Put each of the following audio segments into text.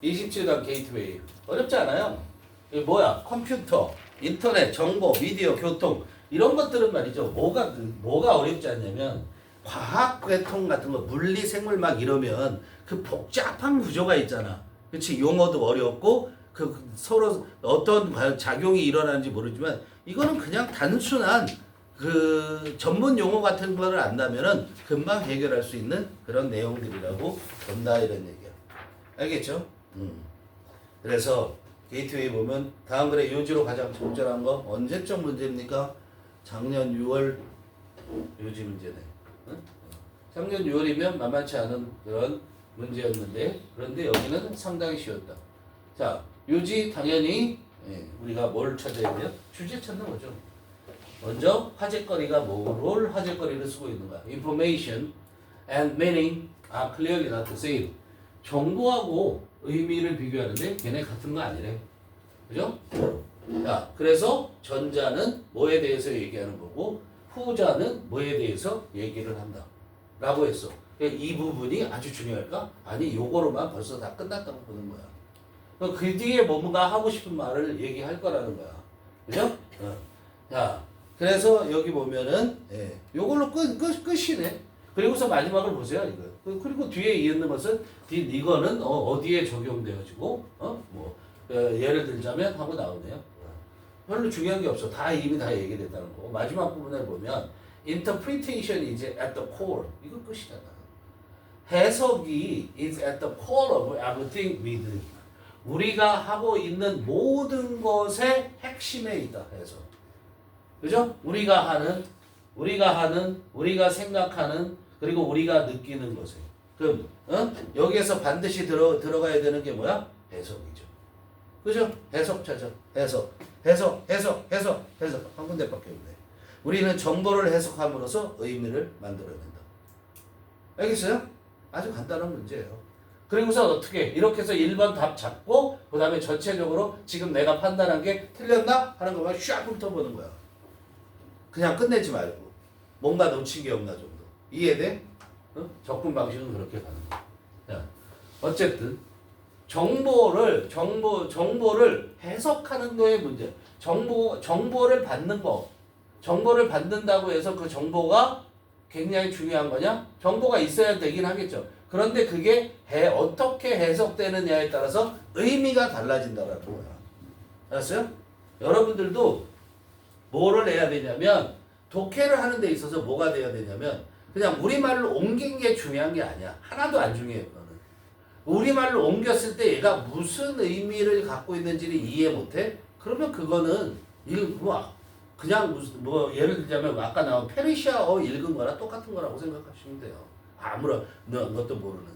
27단 게이트웨이. 어렵지 않아요. 이게 뭐야? 컴퓨터, 인터넷, 정보, 미디어, 교통 이런 것들은 말이죠. 뭐가 어렵지 않냐면 과학 계통 같은 거, 물리, 생물 막 이러면 그 복잡한 구조가 있잖아. 그렇지? 용어도 어렵고 그 서로 어떤 작용이 일어나는지 모르지만 이거는 그냥 단순한 그 전문 용어 같은 거를 안다면은 금방 해결할 수 있는 그런 내용들이라고 본다 이런 얘기야. 알겠죠? 그래서 게이트웨이 보면 다음 글에 요지로 가장 적절한 거 언제적 문제입니까? 작년 6월 요지 문제네. 응? 작년 6월이면 만만치 않은 그런 문제였는데 그런데 여기는 상당히 쉬웠다. 자, 요지 당연히 우리가 뭘 찾아야 돼요? 주제 찾는 거죠. 먼저 화제거리가 뭘 화제거리를 쓰고 있는 거야. Information and meaning are clearly not the same. 정보하고 의미를 비교하는데 걔네 같은 거 아니래. 그죠? 자, 그래서 전자는 뭐에 대해서 얘기하는 거고 후자는 뭐에 대해서 얘기를 한다. 라고 했어. 이 부분이 아주 중요할까? 아니, 요거로만 벌써 다 끝났다고 보는 거야. 그 뒤에 뭔가 하고 싶은 말을 얘기할 거라는 거야. 그죠? 자, 그래서 여기 보면은 요걸로 끝이네. 그리고서 마지막을 보세요. 이거. 그리고 뒤에 이은 것은 이거는 어디에 적용되어지고 예를 들자면 하고 나오네요. 별로 중요한 게 없어. 다 이미 다 얘기됐다는 거. 마지막 부분에 보면 interpretation is at the core. 이거 끝이잖아. 해석이 is at the core of everything we do. 우리가 하고 있는 모든 것의 핵심에 있다. 해석. 그죠? 우리가 하는, 우리가 생각하는, 그리고 우리가 느끼는 것에. 그럼, 여기에서 반드시 들어가야 되는 게 뭐야? 해석이죠. 그죠? 해석 찾아. 해석. 한 군데밖에 없네. 우리는 정보를 해석함으로써 의미를 만들어낸다. 알겠어요? 아주 간단한 문제예요. 그리고서 어떻게 이렇게 해서 1번 답 잡고 그 다음에 전체적으로 지금 내가 판단한 게 틀렸나? 하는 것만 샥 훑어보는 거야. 그냥 끝내지 말고 뭔가 놓친 게 없나 정도. 이해돼? 접근 방식은 그렇게 가는 거야. 자, 어쨌든 정보를 해석하는 거의 문제. 정보를 받는 법. 정보를 받는다고 해서 그 정보가 굉장히 중요한 거냐? 정보가 있어야 되긴 하겠죠. 그런데 그게 어떻게 해석되느냐에 따라서 의미가 달라진다라는 거야. 알았어요? 여러분들도 뭐를 해야 되냐면 독해를 하는 데 있어서 뭐가 돼야 되냐면 그냥 우리말로 옮긴 게 중요한 게 아니야. 하나도 안 중요해. 그거는. 우리말로 옮겼을 때 얘가 무슨 의미를 갖고 있는지를 이해 못해? 그러면 그거는 그냥 예를 들자면 아까 나온 페르시아어 읽은 거랑 똑같은 거라고 생각하시면 돼요. 아무런 것도 모르는.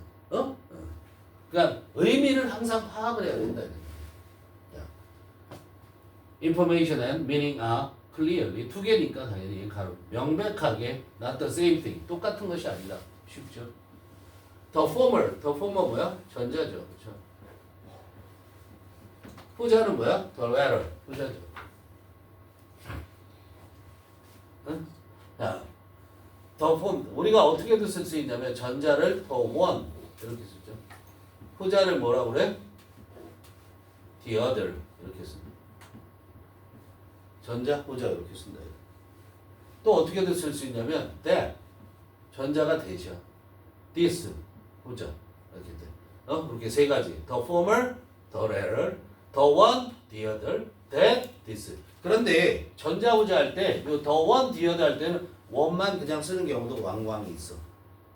그러니까 의미를 항상 파악을 해야 된다. Information and meaning are clearly 두 개니까 당연히 명백하게 not the same thing 똑같은 것이 아니다. 쉽죠? The former 뭐야? 전자죠. 그렇죠? 후자는 뭐야? The latter 후자죠. 응? 자, the form 우리가 어떻게도 쓸 수 있냐면 전자를 the one 이렇게 쓰죠. 후자를 뭐라고 그래? The other 이렇게 씁니다. 전자, 후자 이렇게 쓴다. 또 어떻게든 쓸 수 있냐면 that 전자가 that이야. this 후자 이렇게 돼. 그렇게 세 가지. the former, the latter, the one, the other, that, this. 그런데 전자 후자 할 때, the one, the other 할 때는 one만 그냥 쓰는 경우도 왕왕이 있어.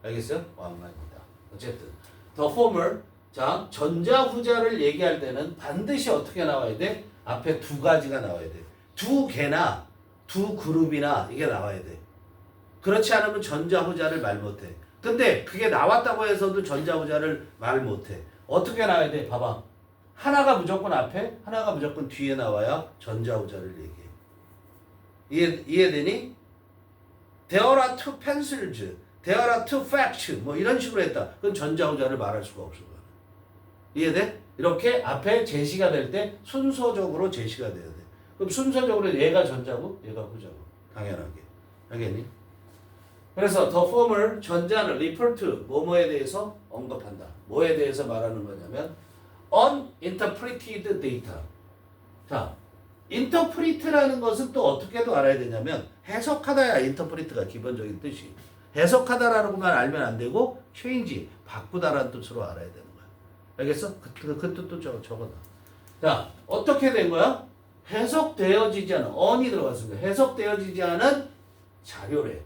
알겠어요? 왕왕이다. 어쨌든 the former 자 전자 후자를 얘기할 때는 반드시 어떻게 나와야 돼? 앞에 두 가지가 나와야 돼. 두 개나 두 그룹이나 이게 나와야 돼. 그렇지 않으면 전자 후자를 말 못해. 근데 그게 나왔다고 해서도 전자 후자를 말 못해. 어떻게 나와야 돼? 봐봐. 하나가 무조건 앞에, 하나가 무조건 뒤에 나와야 전자 후자를 얘기해. 이해되니? There are two pencils. There are two facts. 뭐 이런 식으로 했다. 그건 전자 후자를 말할 수가 없어. 이해돼? 이렇게 앞에 제시가 될 때 순서적으로 제시가 돼야 돼. 그럼 순서적으로 얘가 전자고 얘가 후자고 당연하게. 알겠니? 그래서 the former 전자는 refer to 뭐뭐에 대해서 언급한다. 뭐에 대해서 말하는 거냐면 interpreted data. 자, interpret라는 것은 또 어떻게도 알아야 되냐면 해석하다야 interpret가 기본적인 뜻이. 해석하다라는 말 알면 안 되고 change, 바꾸다라는 뜻으로 알아야 되는 거야. 알겠어? 그 뜻도 적어놔. 자, 어떻게 된 거야? 해석되어지지 않은, on이 들어갔습니다. 해석되어지지 않은 자료래.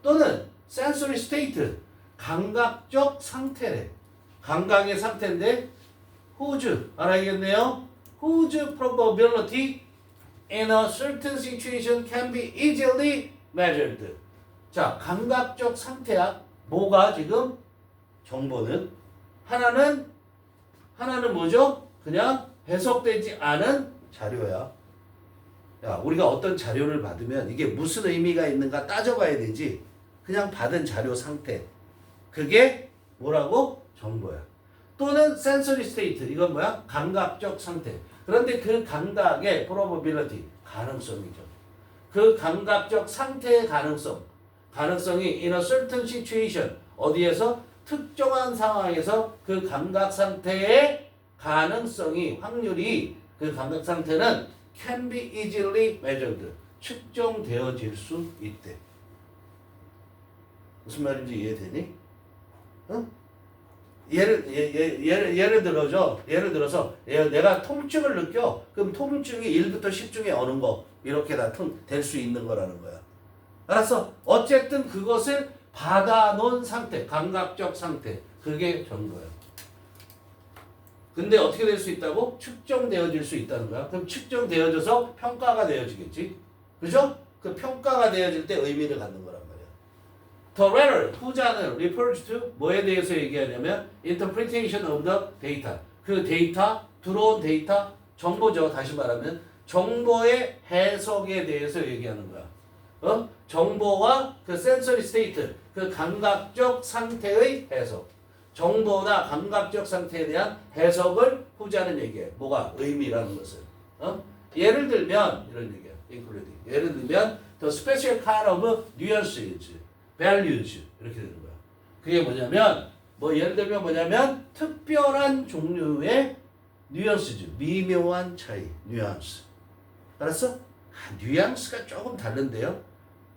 또는 sensory state, 감각적 상태래. 감각의 상태인데 whose, 알아야겠네요. whose probability in a certain situation can be easily measured. 자, 감각적 상태야. 뭐가 지금? 정보는. 하나는 뭐죠? 그냥 해석되지 않은 자료야. 야, 우리가 어떤 자료를 받으면 이게 무슨 의미가 있는가 따져봐야 되지. 그냥 받은 자료 상태. 그게 뭐라고? 정보야. 또는 sensory state. 이건 뭐야? 감각적 상태. 그런데 그 감각의 probability, 가능성이죠. 그 감각적 상태의 가능성이 in a certain situation, 어디에서? 특정한 상황에서 그 감각 상태의 가능성이, 확률이, 그 감각 상태는 can be easily measured, 측정되어질 수 있대. 무슨 말인지 이해되니? 응? 예를 들어서 내가 통증을 느껴. 그럼 통증이 1부터 10 중에 어느 거 이렇게 다 될 수 있는 거라는 거야. 알았어? 어쨌든 그것을 받아놓은 상태, 감각적 상태, 그게 정보야. 근데 어떻게 될 수 있다고? 측정되어질 수 있다는 거야. 그럼 측정되어져서 평가가 되어지겠지. 그죠? 그 평가가 되어질 때 의미를 갖는 거란 말이야. The latter, 후자는 refers to 뭐에 대해서 얘기하냐면 interpretation of the data. 그 데이터, 들어온 데이터, 정보죠. 다시 말하면 정보의 해석에 대해서 얘기하는 거야. 정보와 그 sensory state, 그 감각적 상태의 해석. 정보나 감각적 상태에 대한 해석을 후자는 얘기해. 뭐가? 의미라는 것을. 예를 들면 이런 얘기야. including. 예를 들면 the special kind of nuances, values 이렇게 되는 거야. 그게 뭐냐면 예를 들면 뭐냐면 특별한 종류의 nuances, 미묘한 차이, nuance. 알았어? 뉘앙스가 조금 다른데요.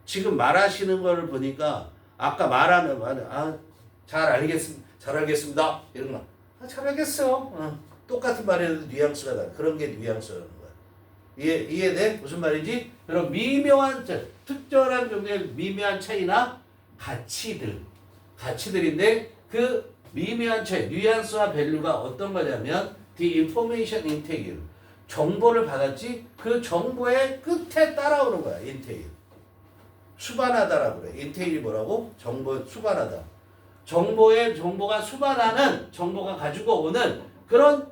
지금 말하시는 거를 보니까 아까 말하면 잘 알겠습니다. 이런 거. 잘 알겠어. 똑같은 말에도 뉘앙스가 다르. 그런 게 뉘앙스라는 거야. 이해돼? 무슨 말인지? 그런 미묘한 특별한 종류의 미묘한 차이나 가치들인데 그 미묘한 차이, 뉘앙스와 밸류가 어떤 거냐면 the information entail. 정보를 받았지 그 정보의 끝에 따라오는 거야. entail. 수반하다라고 그래. entail이 뭐라고? 정보 수반하다. 정보가 수반하는, 정보가 가지고 오는 그런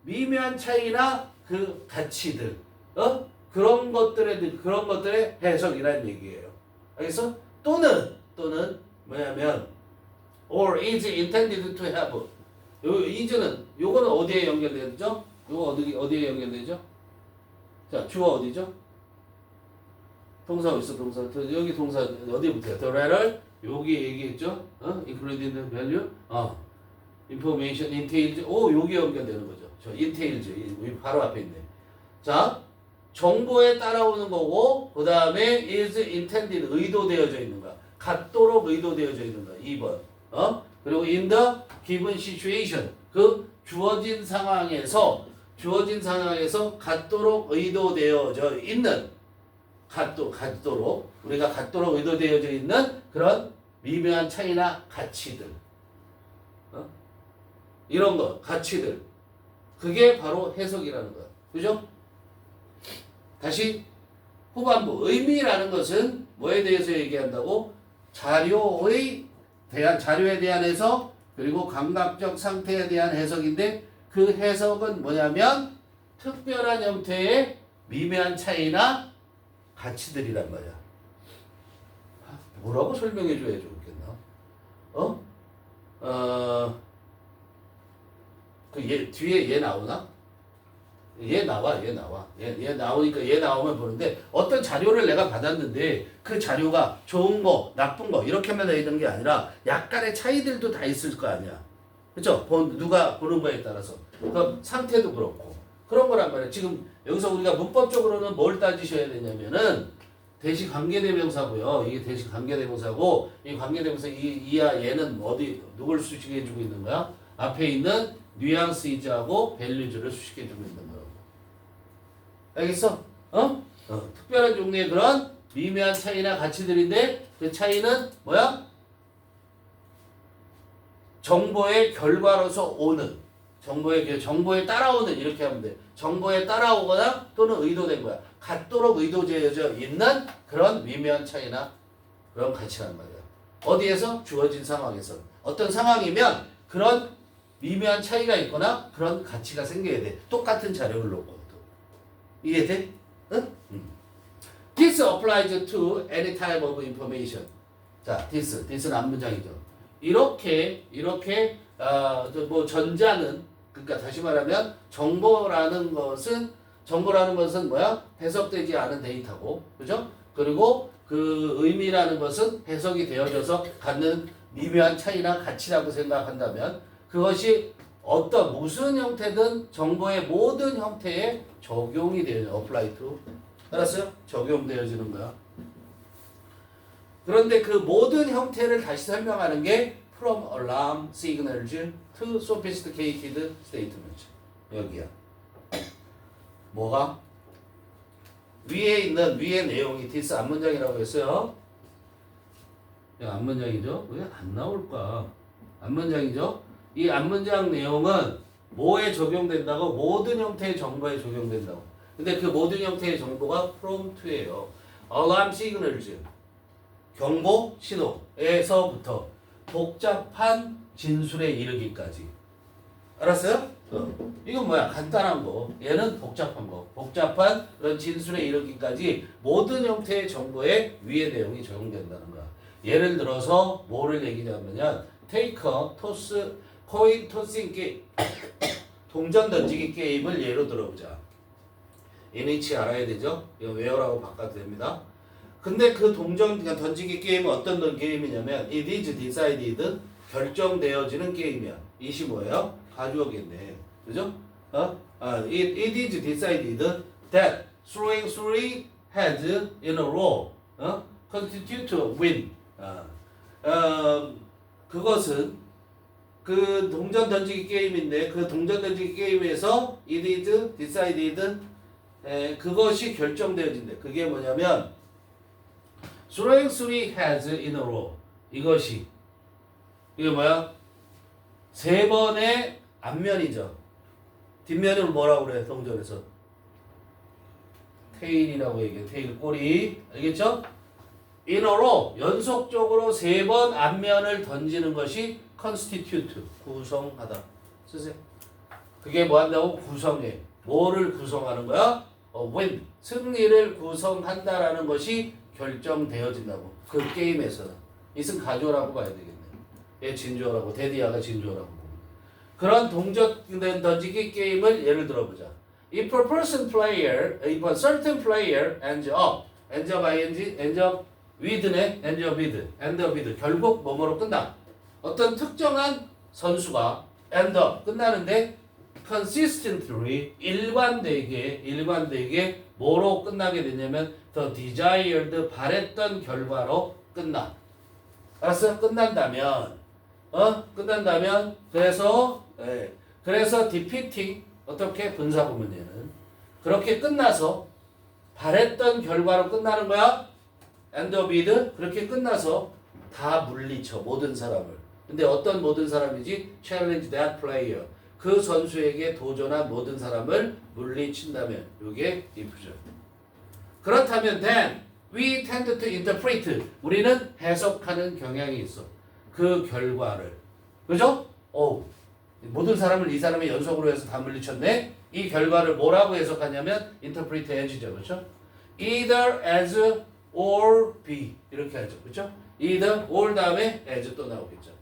미묘한 차이나 그 가치들, 그런 것들의 해석이라는 얘기예요. 알겠어? 또는 뭐냐면 or is intended to have. is는 요거는 어디에 연결되죠? 요거 어디에 연결되죠? 자, 주어 어디죠? 동사 있어, 동사. 여기 동사 어디부터야? The latter, 여기 얘기했죠? including the value, information, entails, 여기 연결되는 거죠. 저 entails, 바로 앞에 있네. 자, 정보에 따라오는 거고, 그 다음에 is intended, 의도되어져 있는 거야. 갖도록 의도되어져 있는 거야. 2번. 그리고 in the given situation, 그 주어진 상황에서 갖도록 의도되어져 있는, 우리가 갖도록 의도되어져 있는 그런 미묘한 차이나 가치들, 이런 거, 가치들, 그게 바로 해석이라는 거야. 그죠? 다시 후반부, 의미라는 것은 뭐에 대해서 얘기한다고? 자료에 대한 해석, 그리고 감각적 상태에 대한 해석인데 그 해석은 뭐냐면 특별한 형태의 미묘한 차이나 가치들이란 말이야. 뭐라고 설명해 줘야 좋겠나? 뒤에 얘 나오나? 얘 나와. 얘 나오니까 얘 나오면 보는데 어떤 자료를 내가 받았는데 그 자료가 좋은 거, 나쁜 거 이렇게만 되는 게 아니라 약간의 차이들도 다 있을 거 아니야. 그렇죠? 누가 보는 거에 따라서. 그럼 상태도 그렇고 그런 거란 말이에요. 지금 여기서 우리가 문법적으로는 뭘 따지셔야 되냐면은 대시 관계대명사고요. 이게 대시 관계대명사고 이 관계대명사 이야 얘는 어디 누굴 수식해주고 있는 거야? 앞에 있는 뉘앙스이즈하고 밸류즈를 수식해주고 있는 거라고. 알겠어? 특별한 종류의 그런 미묘한 차이나 가치들인데 그 차이는 뭐야? 정보의 결과로서 오는 정보에 따라오는 이렇게 하면 돼. 정보에 따라오거나 또는 의도된 거야. 같도록 의도되어져 있는 그런 미묘한 차이나 그런 가치란 말이야. 어디에서? 주어진 상황에서. 어떤 상황이면 그런 미묘한 차이가 있거나 그런 가치가 생겨야 돼. 똑같은 자료를 놓고. 이해돼? 응? This applies to any type of information. 자, this는 앞문장이죠. 이렇게 뭐 전자는 그러니까 다시 말하면 정보라는 것은 뭐야? 해석되지 않은 데이터고, 그죠? 그리고 그 의미라는 것은 해석이 되어져서 갖는 미묘한 차이나 가치라고 생각한다면 그것이 무슨 형태든 정보의 모든 형태에 적용이 되는 apply to. 알았어요? 적용되어지는 거야. 그런데 그 모든 형태를 다시 설명하는 게 from alarm signals to sophisticated statements. 여기야. 뭐가? 위에 내용이 this 앞문장이라고 했어요. 앞문장이죠? 왜 안 나올까? 앞문장이죠? 이 앞문장 내용은 뭐에 적용된다고? 모든 형태의 정보에 적용된다고. 근데 그 모든 형태의 정보가 from to예요. alarm signals. 경보 신호에서부터 복잡한 진술에 이르기까지. 알았어요? 이건 뭐야? 간단한 거. 얘는 복잡한 거. 복잡한 그런 진술에 이르기까지 모든 형태의 정보에 위의 내용이 적용된다는 거야. 예를 들어서 뭐를 얘기하냐면 take a toss, coin tossing game. 동전 던지기 게임을 예로 들어보자. NH 알아야 되죠? 이거 where라고 바꿔도 됩니다. 근데 그 동전 던지기 게임은 어떤 게임이냐면 it is decided 결정되어지는 게임이야. 이시 뭐예요? 가주어겠네. 그죠? it is decided that throwing three heads in a row constitute a win. 그것은 그 동전 던지기 게임인데 그 동전 던지기 게임에서 it is decided 그것이 결정되어진대. 그게 뭐냐면 throwing three heads in a row. 이게 뭐야? 세 번의 앞면이죠. 뒷면을 뭐라고 그래? 동전에서 테일이라고 얘기해. 테일 꼬리. 알겠죠? in a row 연속적으로 세 번 앞면을 던지는 것이 constitute 구성하다. 쓰세요. 그게 뭐 한다고? 구성해. 뭐를 구성하는 거야? win 승리를 구성한다라는 것이 결정되어진다고. 그 게임에서는. 이승 가조라고 봐야 되겠네. 얘 진조라고. 데디아가 진조라고. 그런 동전 던지기 게임을 예를 들어보자. If a certain player ends up with네, end up with. 결국 뭐뭐로 끝나. 어떤 특정한 선수가 end up 끝나는데 consistently 일관되게 뭐로 끝나게 되냐면 the desired 바랬던 결과로 끝나. 알았어? 끝난다면 그래서 defeating 어떻게 분사구문 얘는 그렇게 끝나서 바랬던 결과로 끝나는 거야. end up with 그렇게 끝나서 다 물리쳐 모든 사람을. 근데 어떤 모든 사람이지? challenge that player 그 선수에게 도전한 모든 사람을 물리친다면 이게 if죠. 그렇다면 then we tend to interpret 우리는 해석하는 경향이 있어. 그 결과를. 그죠? 모든 사람을 이 사람의 연속으로 해서 다 물리쳤네. 이 결과를 뭐라고 해석하냐면 interpret as죠. 그렇죠? either as or be 이렇게 하죠. 그렇죠? either or 다음에 as 또 나오겠죠.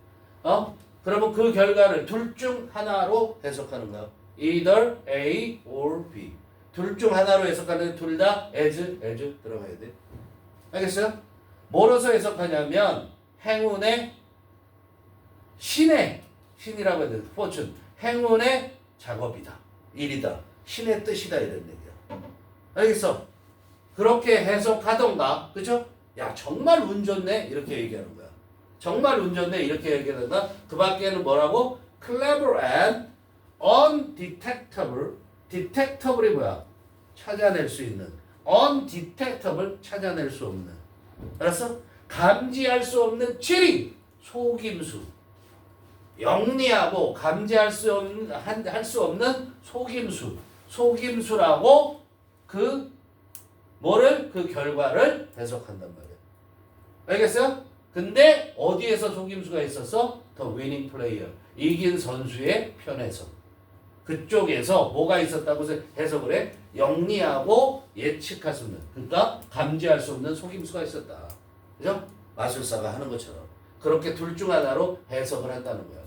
그러면 그 결과를 둘 중 하나로 해석하는 거야. either A or B. 둘 중 하나로 해석하는 둘 다 as 들어가야 돼. 알겠어요? 뭐로서 해석하냐면 행운의 신의 신이라고 해야 돼. fortune. 행운의 작업이다. 일이다. 신의 뜻이다. 이런 얘기야. 알겠어? 그렇게 해석하던가. 그죠? 야, 정말 운 좋네. 이렇게 얘기하는 거야. 정말 운 좋네. 이렇게 얘기하던가. 그 밖에는 뭐라고? clever and undetectable. detectable이 뭐야? 찾아낼 수 있는. undetectable. 찾아낼 수 없는. 알았어? 감지할 수 없는 chilling. 속임수. 영리하고 감지할 수 없는 할 수 없는 속임수. 속임수라고 그 뭐를 그 결과를 해석한단 말이야. 알겠어요? 근데 어디에서 속임수가 있었어? The winning player. 이긴 선수의 편에서. 그쪽에서 뭐가 있었다고 해석을 해? 영리하고 예측할 수 없는. 그러니까 감지할 수 없는 속임수가 있었다. 그죠? 마술사가 하는 것처럼. 그렇게 둘 중 하나로 해석을 한다는 거야.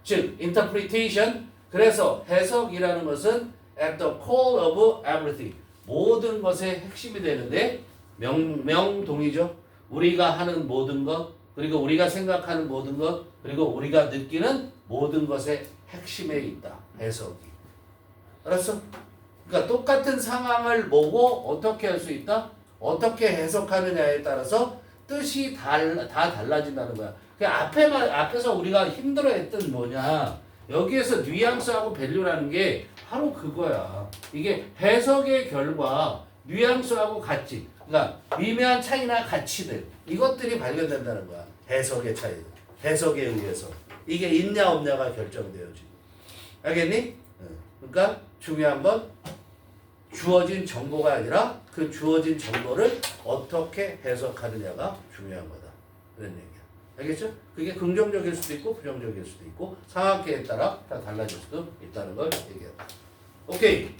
즉, interpretation. 그래서 해석이라는 것은 at the core of everything. 모든 것의 핵심이 되는데 명동이죠. 우리가 하는 모든 것, 그리고 우리가 생각하는 모든 것, 그리고 우리가 느끼는 모든 것의 핵심에 있다. 해석이. 알았어? 그러니까 똑같은 상황을 보고 어떻게 할 수 있다? 어떻게 해석하느냐에 따라서 뜻이 다 달라진다는 거야. 그 앞에서 우리가 힘들어했던 뭐냐? 여기에서 뉘앙스하고 밸류라는 게 바로 그거야. 이게 해석의 결과, 뉘앙스하고 가치. 그러니까 미묘한 차이나 가치들. 이것들이 발견된다는 거야. 해석의 차이들. 해석에 의해서. 이게 있냐 없냐가 결정돼요, 지금. 알겠니? 그러니까 중요한 건 주어진 정보가 아니라 그 주어진 정보를 어떻게 해석하느냐가 중요한 거다. 그런 얘기야. 알겠죠? 그게 긍정적일 수도 있고 부정적일 수도 있고 상황계에 따라 다 달라질 수도 있다는 걸 얘기한다. 오케이.